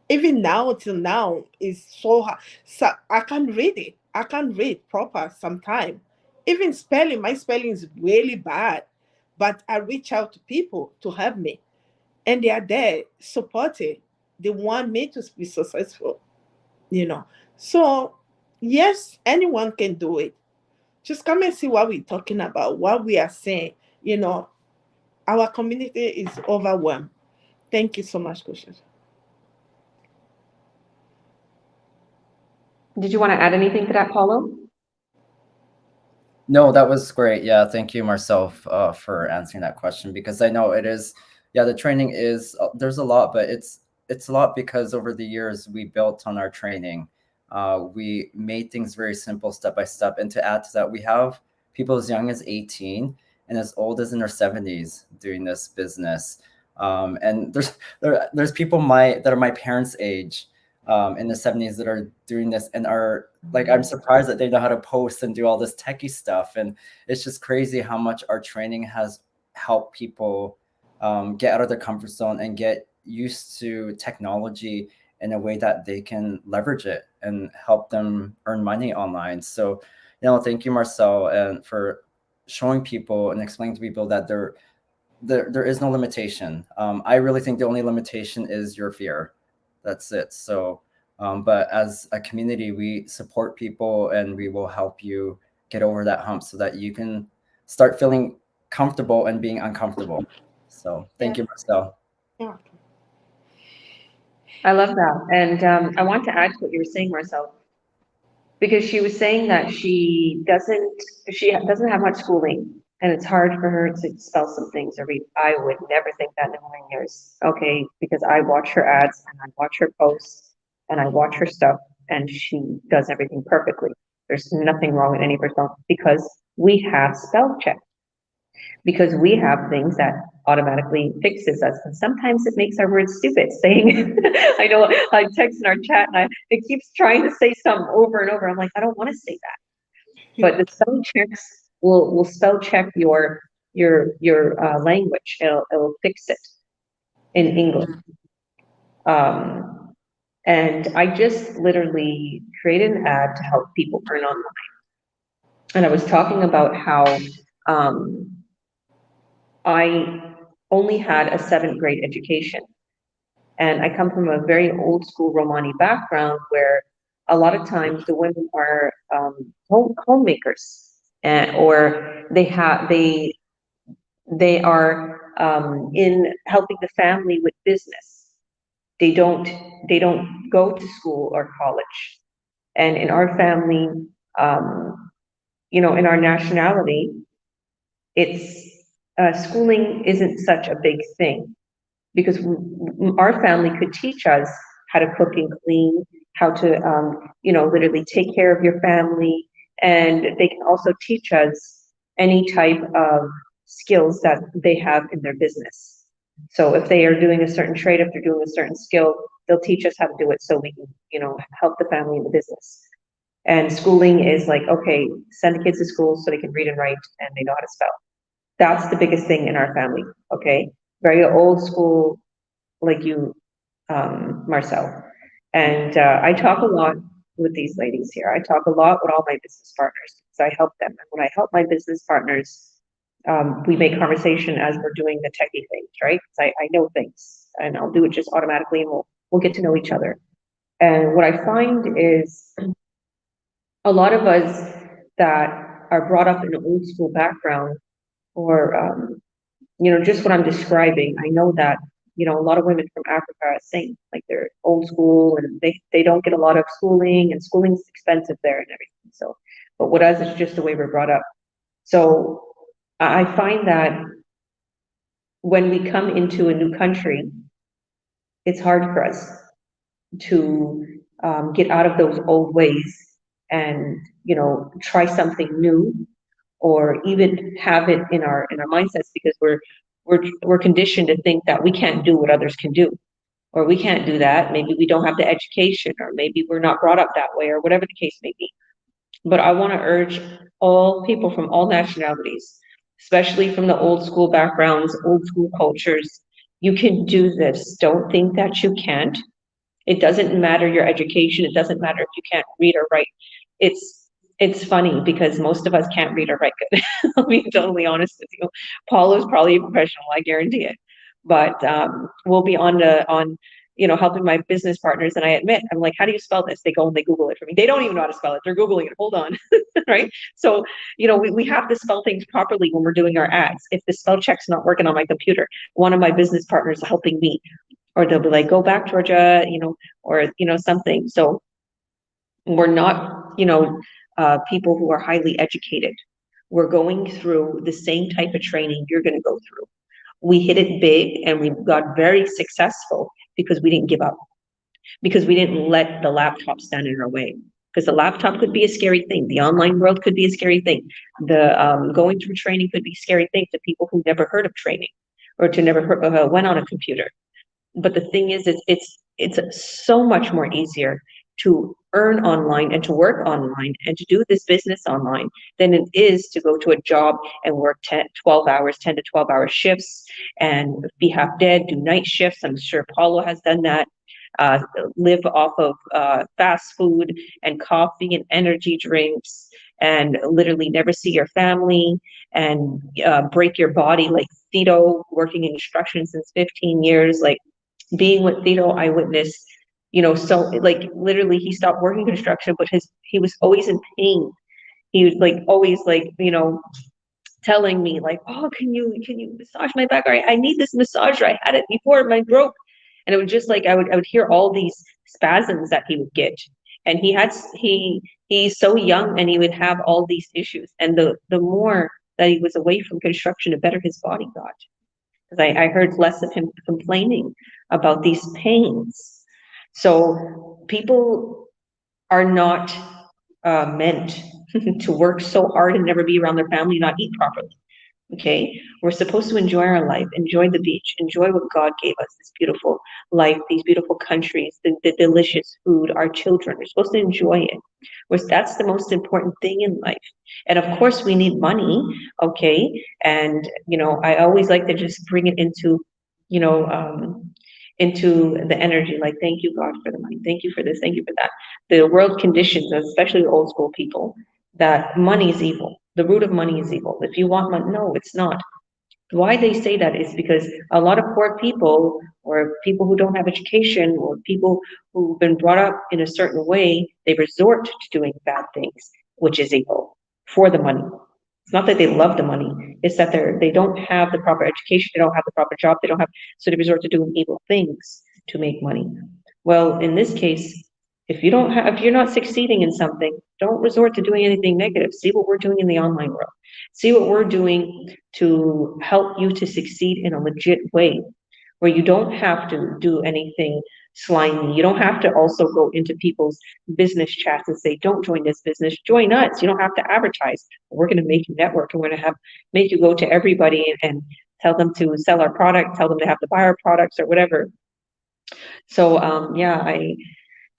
Even now till now is so hard. So I can't read it. I can't read proper sometimes. Even spelling, my spelling is really bad. But I reach out to people to help me. And they are there supporting. They want me to be successful, you know. So yes, anyone can do it. Just come and see what we're talking about, what we are saying. You know, our community is overwhelmed. Thank you so much, Coach. Did you want to add anything to that, Paulo? No, that was great. Yeah, thank you, Marcel, for answering that question, because I know it is. Yeah, the training is there's a lot, but it's a lot because over the years we built on our training. We made things very simple, step by step, and to add to that, we have people as young as 18 and as old as in their 70s doing this business. And there's people that are my parents' age, in the 70s, that are doing this and are like, I'm surprised that they know how to post and do all this techie stuff. And it's just crazy how much our training has helped people get out of their comfort zone and get used to technology in a way that they can leverage it and help them earn money online. So, thank you, Marcel, and for showing people and explaining to people that there is no limitation. I really think the only limitation is your fear. That's it. So, but as a community, we support people and we will help you get over that hump so that you can start feeling comfortable and being uncomfortable. So thank you, Marcel. Yeah. I love that. And I want to add to what you were saying, Marcel, because she was saying that she doesn't have much schooling and it's hard for her to spell some things or read. I would never think that in a million years. Okay, because I watch her ads and I watch her posts and I watch her stuff and she does everything perfectly. There's nothing wrong with any of her stuff because we have spell check. Because we have things that automatically fixes us. And sometimes it makes our words stupid, saying, I know I text in our chat and it keeps trying to say something over and over. I'm like, I don't want to say that. But the spell checks will spell check your language. It'll fix it in English. And I just literally created an ad to help people earn online. And I was talking about how I only had a 7th grade education. And I come from a very old school Romani background where a lot of times the women are homemakers, or they are in helping the family with business. They don't go to school or college. And in our family, in our nationality, it's schooling isn't such a big thing because our family could teach us how to cook and clean, how to, literally take care of your family. And they can also teach us any type of skills that they have in their business. So if they are doing a certain trade, if they're doing a certain skill, they'll teach us how to do it so we can, help the family in the business. And schooling is like, okay, send the kids to school so they can read and write and they know how to spell. That's the biggest thing in our family, okay? Very old school, like you, Marcel. And I talk a lot with these ladies here. I talk a lot with all my business partners because I help them. And when I help my business partners, we make conversation as we're doing the techie things, right? Because I know things and I'll do it just automatically and we'll get to know each other. And what I find is a lot of us that are brought up in an old school background, or just what I'm describing, I know that a lot of women from Africa are saying like they're old school and they don't get a lot of schooling, and schooling's expensive there and everything. So, but what us is just the way we're brought up. So I find that when we come into a new country, it's hard for us to get out of those old ways and, you know, try something new, or even have it in our mindsets, because we're conditioned to think that we can't do what others can do, or we can't do that. Maybe we don't have the education, or maybe we're not brought up that way, or whatever the case may be. But I want to urge all people from all nationalities, especially from the old school backgrounds, old school cultures, you can do this. Don't think that you can't. It doesn't matter your education. It doesn't matter if you can't read or write. It's funny because most of us can't read or write good. I'll be totally honest with you. Paulo's probably a professional, I guarantee it. But we'll be on helping my business partners, and I admit, I'm like, how do you spell this? They go and they Google it for me. They don't even know how to spell it. They're Googling it. Hold on, right? So, we have to spell things properly when we're doing our ads. If the spell check's not working on my computer, one of my business partners is helping me, or they'll be like, go back, Georgia, or something. So we're not, people who are highly educated. We're going through the same type of training you're going to go through. We hit it big and we got very successful because we didn't give up, because we didn't let the laptop stand in our way. Because the laptop could be a scary thing. The online world could be a scary thing. The going through training could be a scary thing to people who never heard of training, or to never went on a computer. But the thing is, it's so much more easier to earn online and to work online and to do this business online than it is to go to a job and work 10 to 12 hour shifts and be half dead, do night shifts. I'm sure Paulo has done that. Live off of fast food and coffee and energy drinks, and literally never see your family, and break your body like Thito, working in construction since 15 years. Like, being with Thito, I witnessed, so like literally he stopped working construction, but he was always in pain. He was like always like, telling me like, oh, can you massage my back? Or I need this massager. I had it before, mine broke. And it was just like I would hear all these spasms that he would get. And he's so young, and he would have all these issues. And the more that he was away from construction, the better his body got. Because I heard less of him complaining about these pains. So people are not meant to work so hard and never be around their family, not eat properly. Okay, we're supposed to enjoy our life, enjoy the beach, enjoy what God gave us, this beautiful life, these beautiful countries, the delicious food, our children. We're supposed to enjoy it. That's the most important thing in life. And of course, we need money, okay? And, I always like to just bring it into, into the energy, like, thank you, God, for the money. Thank you for this. Thank you for that. The world conditions, especially old school people, that money is evil. The root of money is evil. If you want money, no, it's not. Why they say that is because a lot of poor people, or people who don't have education, or people who've been brought up in a certain way, they resort to doing bad things, which is evil, for the money. It's not that they love the money. It's that they don't have the proper education. They don't have the proper job. So they resort to doing evil things to make money. Well, in this case, if you're not succeeding in something, don't resort to doing anything negative. See what we're doing in the online world. See what we're doing to help you to succeed in a legit way, where you don't have to do anything slimy. You don't have to also go into people's business chats and say, don't join this business, join us. You don't have to advertise. We're going to make you network, and we're going to make you go to everybody and tell them to sell our product, tell them to have to buy our products or whatever. So,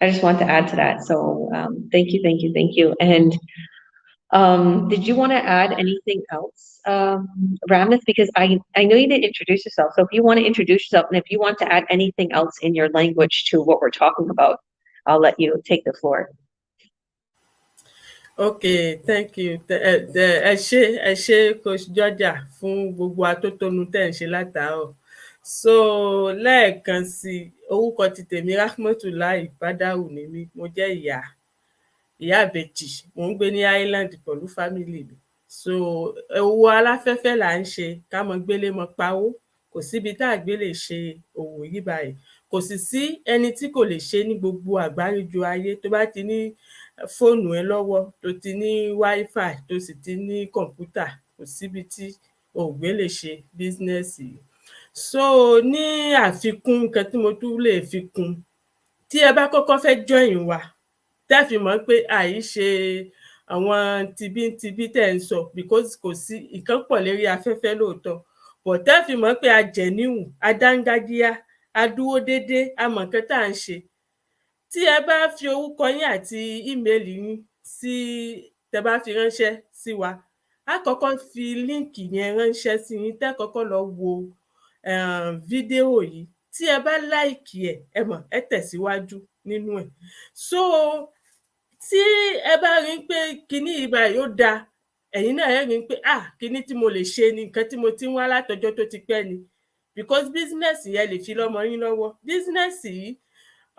I just want to add to that. So thank you. And did you want to add anything else, Ramnath? Because I know you didn't introduce yourself. So if you want to introduce yourself, and if you want to add anything else in your language to what we're talking about, I'll let you take the floor. Okay, thank you. Ẹ ṣé Coach Georgia fún gbogbo atótónu tẹ́ ń ṣe látàárọ̀. So lẹ́ẹ̀kan sí, orúkọ ti tèmi Rahmatullahi Badaru ni mí. Mo jẹ́ ìyá ìbejì. Mo ń gbé ní Island pẹ̀lú family mi. So òwò aláfẹ́fẹ́ là ń ṣe, ká mọ gbélé mọ pawó. Kò síbi tá a gbé lè ṣe òwò yìí báyìí. Kò sì sí ẹni tí kò lè ṣe ní gbogbo àgbáríjọ ayé. Tó bá ti ní fóònù ẹ lọ́wọ́, tó ti ní wifi, tó sì ti ní kọ̀ǹpútà, kò síbi tí ògbé lè ṣe bísínẹ́sì yìí. So ní àfikún nǹkan tí mo tún lè fi kún, tí ẹ bá kọ́kọ́ fẹ́ join wa tẹ́ fi mọ̀ pé àìṣe àwọn tibítibí tẹ̀ ń sọ because kò sí ìkan pọ̀ lérí afẹ́fẹ́ lóòótọ́, but tẹ́ fi mọ̀ pé a jẹ̀níwù, a dángájíá, a dúró déédé, a mọ̀ nǹkan tá à ń ṣe. Tí ẹ bá fi orúkọ yín àti ímeèlì yín sí tẹ́ bá fi ránṣẹ́ sí wa, a kọ́kọ́ fi líǹkì yẹn ránṣẹ́ sí yín tẹ́ kọ́kọ́ lọ wo fídíò yìí. Tí ẹ bá láìkì ẹ̀, ẹ mọ̀ ẹ tẹ̀síwájú nínú ẹ̀. So tí ẹ bá rí pé kinní yìí báyìí ó dáa, ẹ̀yin náà ẹ rí pé kinní tí mo lè ṣe ni, nǹkan tí mo ti ń wá látọjọ́ tó ti pẹ́ ni, because business yẹn lè fi lọ́mọ yín lọ́wọ́. Business yìí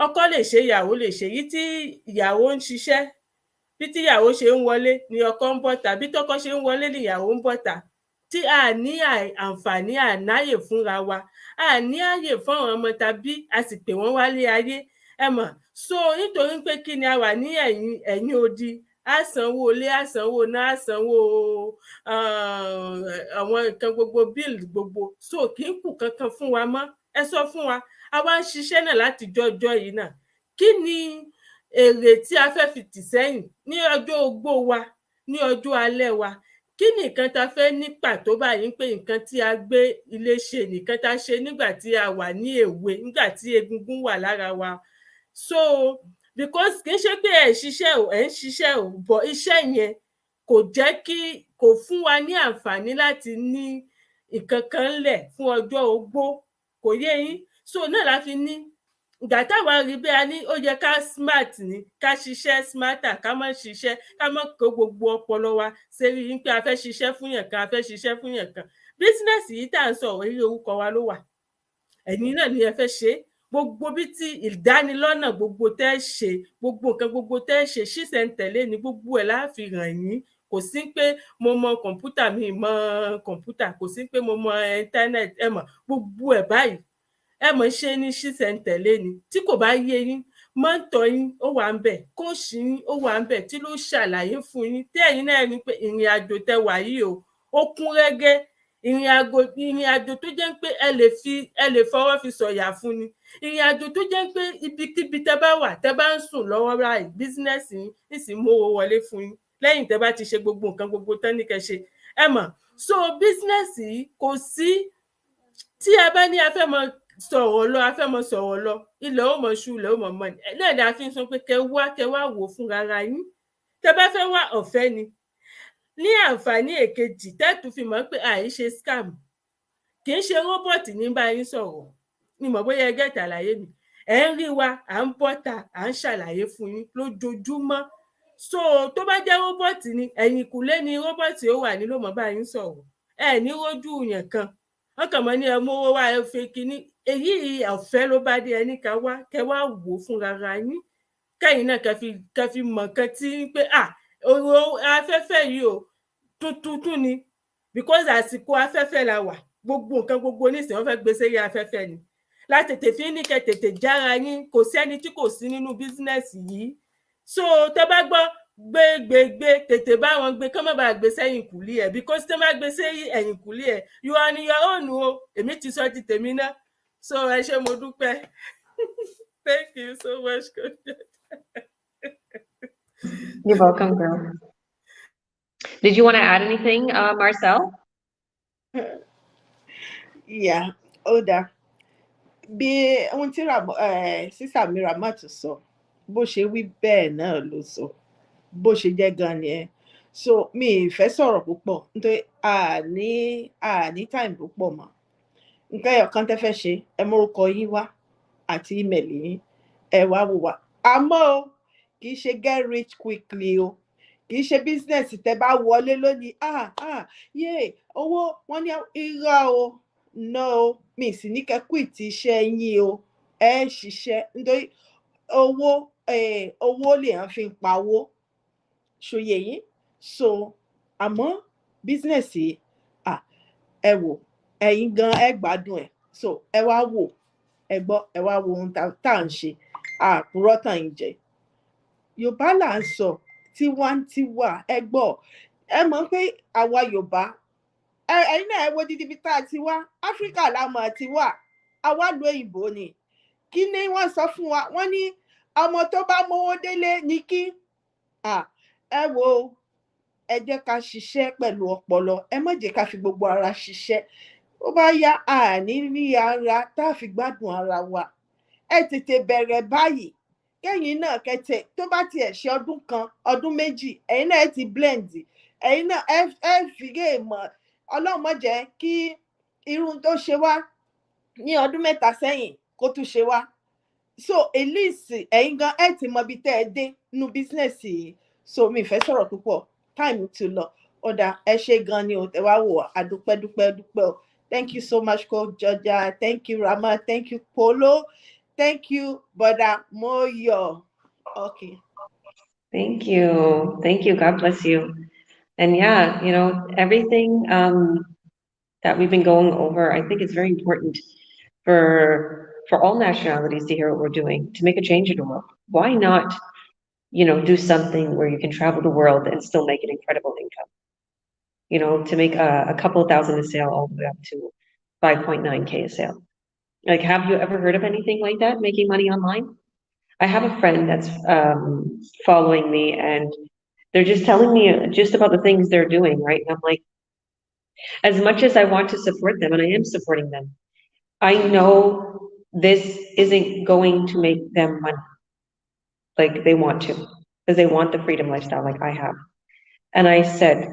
ọkọ lè ṣe, ìyàwó lè ṣe. Yìí tí ìyàwó ń ṣiṣẹ́, bí tí ìyàwó ṣe ń wọlé ni ọkọ ń bọ́ta, bí tọkọ ṣe ń wọlé ni ìyàwó ń bọ́ta. Tí a ní àǹfààní, ànáyè fúnra wa, a ní àyè fún àwọn ọmọ tàbí a sì pè wọ́n wálé ayé, ẹ mọ̀. So nítorí pé kí ni a wà ní ẹ̀yìn odi, a sanwó ilé, a sanwó náà, a sanwó àwọn nǹkan gbogbo, bill gbogbo, so kì í kù kankan fún wa mọ́. Ẹ sọ fún wa, a wá ń ṣiṣẹ́ náà láti jọjọ́ yìí náà. Kí ni èrè tí a fẹ́ fi tì sẹ́yìn ní ọjọ́ ogbó wa, ní ọjọ́ alẹ́ wa? Kí ni nǹkan tá a fẹ́ ní pàtó báyìí pé nǹkan tí a gbé ilé ṣe, nǹkan tá a ṣe nígbà tí a wà ní èwe, nígbà tí egungun wà lára wa? So because kì í ṣe pé ẹ̀ ń ṣiṣẹ́ ò, bọ̀ iṣẹ́ yẹn kò jẹ́ kò fún wa ní àǹfààní láti ní nǹkan kan lẹ̀ fún ọjọ́ ogbó, kò yé yín? So náà la fi ní ìgbà táwa rí bí a ní ó yẹ ká smart ni, ká ṣiṣẹ́ smarter, ká má ṣiṣẹ́, ká má kó gbogbo ọpọlọ wa sérí yín pé a fẹ́ ṣiṣẹ́ fún yàn kan, a fẹ́ ṣiṣẹ́ fún yàn kan. Bísínẹ́sì yìí tá à ń sọ̀rọ̀, eré orúkọ wa ló wà. Ẹ̀yin náà ni ẹ fẹ́ ṣe gbogbo, bí tí ìdánilọ́nà gbogbo tẹ́ ṣe, gbogbo nǹkan gbogbo tẹ́ ṣe, ṣísẹ̀ntẹ̀lé ni gbogbo ẹ̀ láàfi ràn yín. Kò sí pé mo mọ kọ̀ǹpútà, mi mọ kọ̀ǹpútà, kò sí pé mo mọ íńtánẹ́ẹ̀tì, ẹ mọ̀ gbogbo ẹ̀ báyìí ẹ mọ̀ ṣe ní ṣísẹ̀ntẹ̀lé ni. Tí kò bá yé yín, mọ́ńtọ̀ yín ó wà ń bẹ̀, kóòṣì yín ó wà ń bẹ̀ tí ló ṣàlàyé fún yín, tí ẹ̀yin náà rí pé ìrìn àjò tẹ́ wà yìí ó kún rẹ́gẹ́. Ìrìn àjò tó jẹ́ pé ẹ lè fọwọ́ fi sọ̀yà fún ni. Ìrìn àjò tó jẹ́ pé ibikíbi tẹ́ bá wà, tẹ́ bá ń sùn lọ́wọ́ báyìí, bísínẹ́sì yín nísìnyí mówó wọlé fún yín lẹ́yìn tẹ́ bá ti ṣe gbogbo nǹkan gbogbo tán ní kẹ́ ṣe, ẹ mọ̀. So bísínẹ́sì yìí kò sí, tí a bá ní a fẹ́ mọ sọ̀rọ̀ lọ, ilẹ̀ ó mọ̀ ṣú, ilẹ̀ ó mọ̀ mọ́ ni. Náà ni a fi ń sọ pé kẹ́ wá wò fún rárá yín. Tẹ́ bá fẹ́ wá, ọ̀fẹ́ ni. Ní àǹfààní èkejì tẹ́tù fi mọ̀ pé àìṣe scam, kì í ṣe róbọ̀tì ní bá yín sọ̀rọ̀, ni mọ̀ bóyá ẹ gẹ́tà àlàyé mi. Ẹ ń rí wa, à ń bọ́ta, à ń ṣàlàyé fún yín lójoojúmọ́. So tó bá jẹ́ róbọ̀tì ni, ẹ̀yìnkùlé ni róbọ̀tì ó wà ní ló mọ̀ bá yín sọ̀rọ̀. Ẹ ní rójú yàn kan, wọ́n kàn mọ́ ní ẹ mówó wá, ẹ fẹ́ kíní. Èyí ọ̀fẹ́ ló bá dé, ẹni ká wá, kẹ́ wá wò fún rárá yín. Kẹ́yìn náà kẹ́ fi mọ̀ kan tí pé afẹ́fẹ́ yìí tuntun ni, because àsìkò afẹ́fẹ́ la wà. Gbogbo nǹkan gbogbo nísìnyí wọ́n fẹ́ gbé sérí afẹ́fẹ́ ni. Látètè fi ní kẹ́ tètè jára yín, kò sẹ́ni tí kò sí nínú bísínẹ́sì yìí. So tẹ́ bá gbọ́ gbé tètè bá wọn gbé, kán má bàa gbé sẹ́yìn kùlí ẹ̀, because tẹ́ bá gbé sẹ́yìn ẹ̀yìn kùlí ẹ̀, you are on your own o. Èmi ti sọ ti tèmi náà. So ẹ ṣé, mo dúpẹ́. Thank you so much. You're welcome, girl. Did you want to add anything, Marcelle? Yeah, ó dáa. Bí ohun tí sísà mi Ramat sọ, bó ṣe wí bẹ́ẹ̀ náà ló sọ, bó ṣe jẹ́ gan ni ẹ. So mi ì fẹ́ sọ̀rọ̀ púpọ̀ nítorí àní time púpọ̀ mọ́. Nǹkan ẹyọ̀kan tẹ́ fẹ́ ṣe, ẹ mórúkọ yín wá àti ímeèlì yín, ẹ wá wò wá. Àmọ́ kì í ṣe get rich quickly o. Kì í ṣe business tẹ́ bá wọlé lónìí, owó wọn ní irọ́ o. No, mi sì ní kẹ́ quit iṣẹ́ yín o. Ẹ ṣiṣẹ́ nítorí owó lèèyàn fi ń pawó. Ṣòye yín? So àmọ́ business yìí, ẹ wò, ẹ̀yin gan ẹ gbádùn ẹ̀. So ẹ wá wò, ẹ gbọ́, ẹ wá wo ohun tá à ń ṣe. Àpúrọ́ tàn yín jẹ. Yorùbá là ń sọ, tiwantiwa, ẹ gbọ́. Ẹ mọ̀ pé àwa Yorùbá, ẹ̀yin náà ẹ wo dídí bí tá a ti wá áfíríkà lámọ̀ ti wà àwa lu òyìnbó ni kí ni wọ́n sọ fún wa wọ́n ní ọmọ tó bá mówó délé ní kí ẹ wo ẹ jẹ́ ká ṣiṣẹ́ pẹ̀lú ọpọlọ ẹ má jẹ́ ká fi gbogbo ara ṣiṣẹ́ ó bá yá àní rí ara tá a fi gbádùn ara wa ẹ tètè bẹ̀rẹ̀ báyìí kẹ́yìn náà kẹtẹ tó bá tiẹ̀ ṣe ọdún kan ọdún méjì ẹ̀yin náà ẹ ti blend ẹ̀yin náà ẹ fìgé mọ̀ ọlọ́run má jẹ́ kí irun tó ṣe wá ní ọdún mẹ́ta sẹ́yìn kó tún ṣe wá so at least ẹ̀yin gan ẹ ti mọ ibi tẹ́ ẹ dé nínú bísínẹ́sì yìí so mi fẹ́ sọ̀rọ̀ púpọ̀ time ti lọ ọ̀dà ẹ ṣe gan ni o tẹ wá wò adúpẹ́ o thank you so much Coach Georgia thank you Rama thank you Polo thank you Brother Moyo okay. Thank you. God bless you. And yeah, everything that we've been going over, I think it's very important for all nationalities to hear what we're doing to make a change in the world. Why not, do something where you can travel the world and still make an incredible income? To make a couple of thousand a sale all the way up to 5.9K a sale. Like, have you ever heard of anything like that, making money online? I have a friend that's following me, and they're just telling me just about the things they're doing, right? And I'm like, as much as I want to support them, and I am supporting them, I know this isn't going to make them money like they want to, because they want the freedom lifestyle like I have. And I said,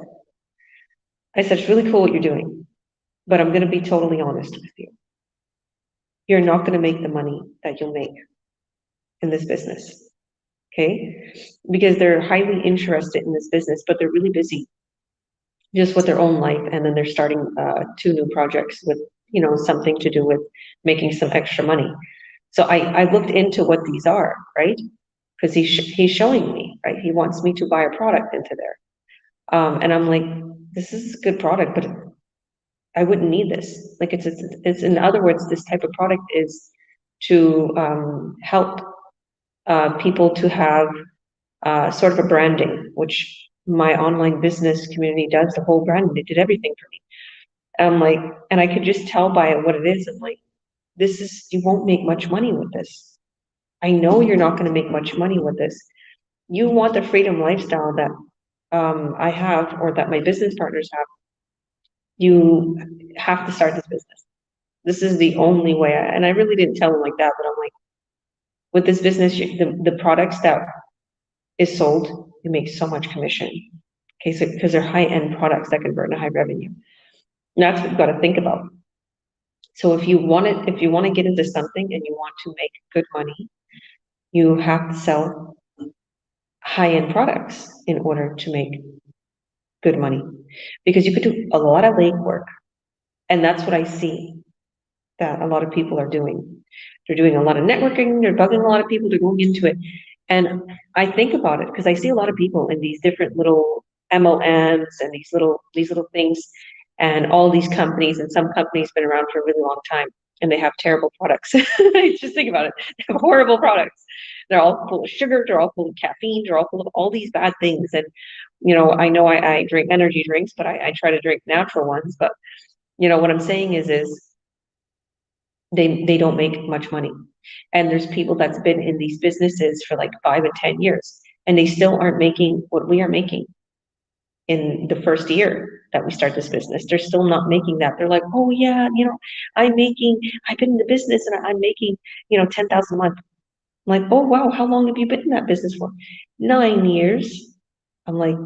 it's really cool what you're doing, but I'm going to be totally honest with you. You're not going to make the money that you'll make in this business, okay? Because they're highly interested in this business, but they're really busy just with their own life, and then they're starting 2 new projects with something to do with making some extra money. So I looked into what these are, right? Because he's showing me, right? He wants me to buy a product into there, and I'm like, this is a good product, but I wouldn't need this. Like, it's in other words, this type of product is to help people to have sort of a branding, which my online business community does, the whole brand. They did everything for me. I'm like, and I could just tell by what it is. I'm like, you won't make much money with this. I know you're not going to make much money with this. You want the freedom lifestyle that I have, or that my business partners have. You have to start this business. This is the only way. And I really didn't tell him like that, but I'm like, with this business, the products that is sold, you make so much commission. Okay, so because they're high-end products that convert into high revenue. And that's what you've got to think about. So if you want to get into something and you want to make good money, you have to sell high-end products in order to make good money. Because you could do a lot of legwork. And that's what I see that a lot of people are doing. They're doing a lot of networking, they're bugging a lot of people, they're going into it. And I think about it because I see a lot of people in these different little MLMs and these little things, and all these companies, and some companies been around for a really long time, and they have terrible products. Just think about it. They have horrible products. They're all full of sugar, they're all full of caffeine, they're all full of all these bad things. And I know I drink energy drinks, but I try to drink natural ones. But what I'm saying is they don't make much money. And there's people that's been in these businesses for like 5 and 10 years, and they still aren't making what we are making in the first year that we start this business. They're still not making that. They're like, oh yeah, I've been in the business and I'm making, 10,000 a month. I'm like, oh wow, how long have you been in that business for? 9 years. I'm like,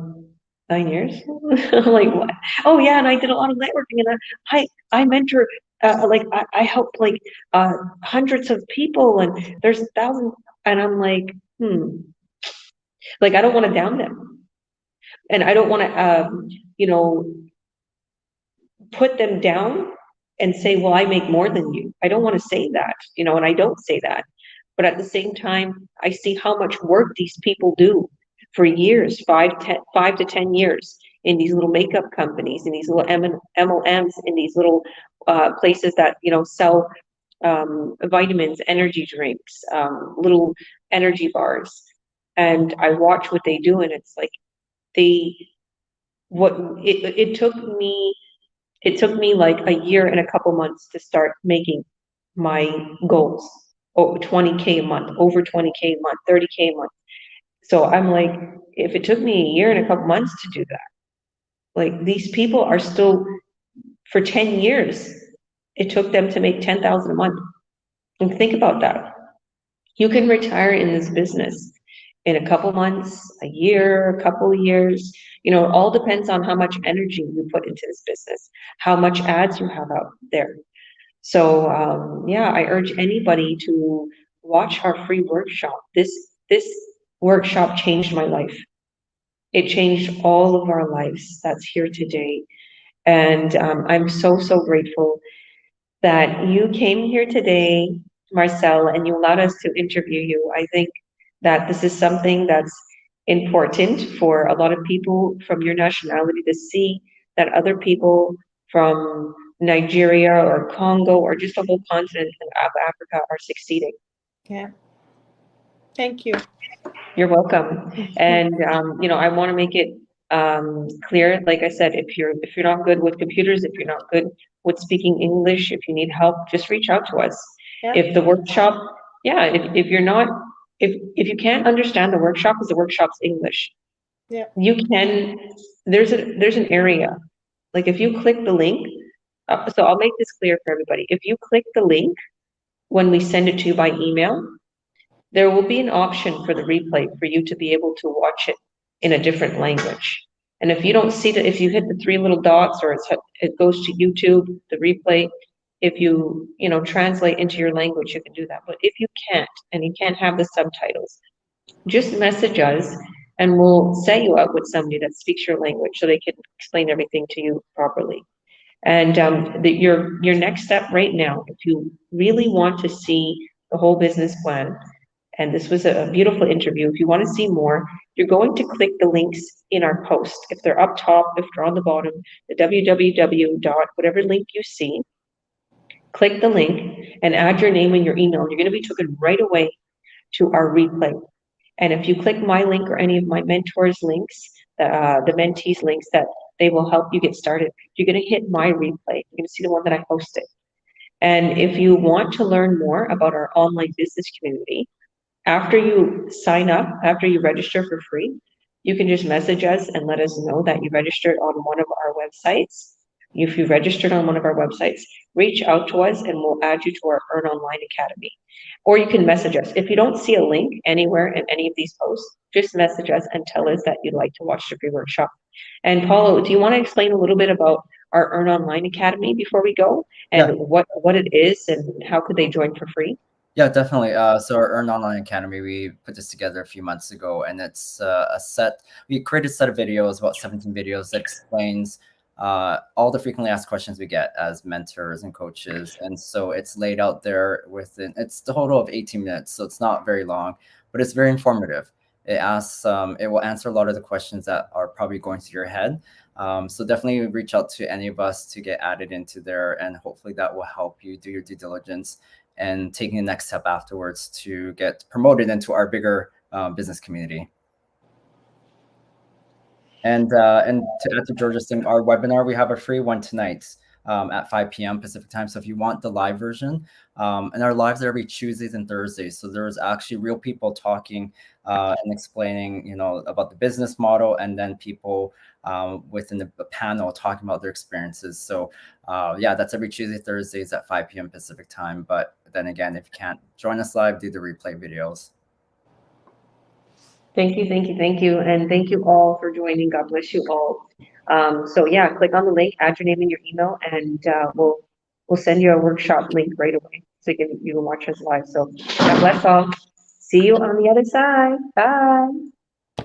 9 years? I'm like, what? Oh yeah, and I did a lot of networking, and I mentor, I help hundreds of people, and there's thousands, and I'm like, like, I don't want to down them, and I don't want to, put them down and say, well, I make more than you. I don't want to say that, and I don't say that. But at the same time, I see how much work these people do for years, 5 to 10 years, in these little makeup companies, in these little MLMs, in these little places that sell vitamins, energy drinks, little energy bars. And I watch what they do, and it's like it took me It took me like a year and a couple months to start making my goals. Oh, 20K a month, over 20K a month, 30K a month. So I'm like, if it took me a year and a couple months to do that, like these people are still, for 10 years, it took them to make 10,000 a month. And think about that. You can retire in this business in a couple months, a year, a couple of years. It all depends on how much energy you put into this business, how much ads you have out there. So yeah, I urge anybody to watch our free workshop. This workshop changed my life. It changed all of our lives that's here today. And I'm so, so grateful that you came here today, Marcelle, and you allowed us to interview you. I think that this is something that's important for a lot of people from your nationality to see that other people from Nigeria or Congo or just the whole continent of Africa are succeeding. Yeah. Thank you. You're welcome. And I want to make it clear, like I said, if you're not good with computers, if you're not good with speaking English, if you need help, just reach out to us. Yeah. If the workshop, if you're not, if you can't understand the workshop because the workshop's English, Yeah. you can, there's an area, like if you click the link, so I'll make this clear for everybody. If you click the link when we send it to you by email, there will be an option for the replay for you to be able to watch it in a different language. And if you don't see that, if you hit the three little dots or it goes to YouTube, the replay, if you translate into your language, you can do that. But if you can't, and you can't have the subtitles, just message us and we'll set you up with somebody that speaks your language so they can explain everything to you properly. And your next step right now, if you really want to see the whole business plan, and this was a beautiful interview. If you want to see more, you're going to click the links in our post. If they're up top, if they're on the bottom, the www dot whatever link you see, click the link and add your name and your email. You're going to be taken right away to our replay. And if you click my link or any of my mentors' links, the mentees' links, that they will help you get started, you're going to hit my replay. You're going to see the one that I posted. And if you want to learn more about our online business community, after you sign up, after you register for free, you can just message us and let us know that you registered on one of our websites. If you registered on one of our websites, reach out to us and we'll add you to our Earn Online Academy. Or you can message us. If you don't see a link anywhere in any of these posts, just message us and tell us that you'd like to watch the free workshop. And Paulo, do you want to explain a little bit about our Earn Online Academy before we go, and what it is and how could they join for free? Yeah, definitely. So our Earn Online Academy, we put this together a few months ago, and it's we created a set of videos, about 17 videos that explains all the frequently asked questions we get as mentors and coaches. And so it's laid out there it's the total of 18 minutes. So it's not very long, but it's very informative. It will answer a lot of the questions that are probably going through your head. So definitely reach out to any of us to get added into there, and hopefully that will help you do your due diligence and taking the next step afterwards to get promoted into our bigger business community. And to add to George's thing, our webinar, we have a free one tonight at 5 p.m. Pacific time. So if you want the live version, and our lives are every Tuesdays and Thursdays. So there's actually real people talking and explaining, about the business model, and then people within the panel talking about their experiences. So yeah, that's every Tuesday, Thursdays at 5 p.m. Pacific time. But then again, if you can't join us live, do the replay videos. Thank you. And thank you all for joining. God bless you all. So yeah, click on the link, add your name and your email, and we'll send you a workshop link right away so you can watch us live. So God bless all. See you on the other side. Bye.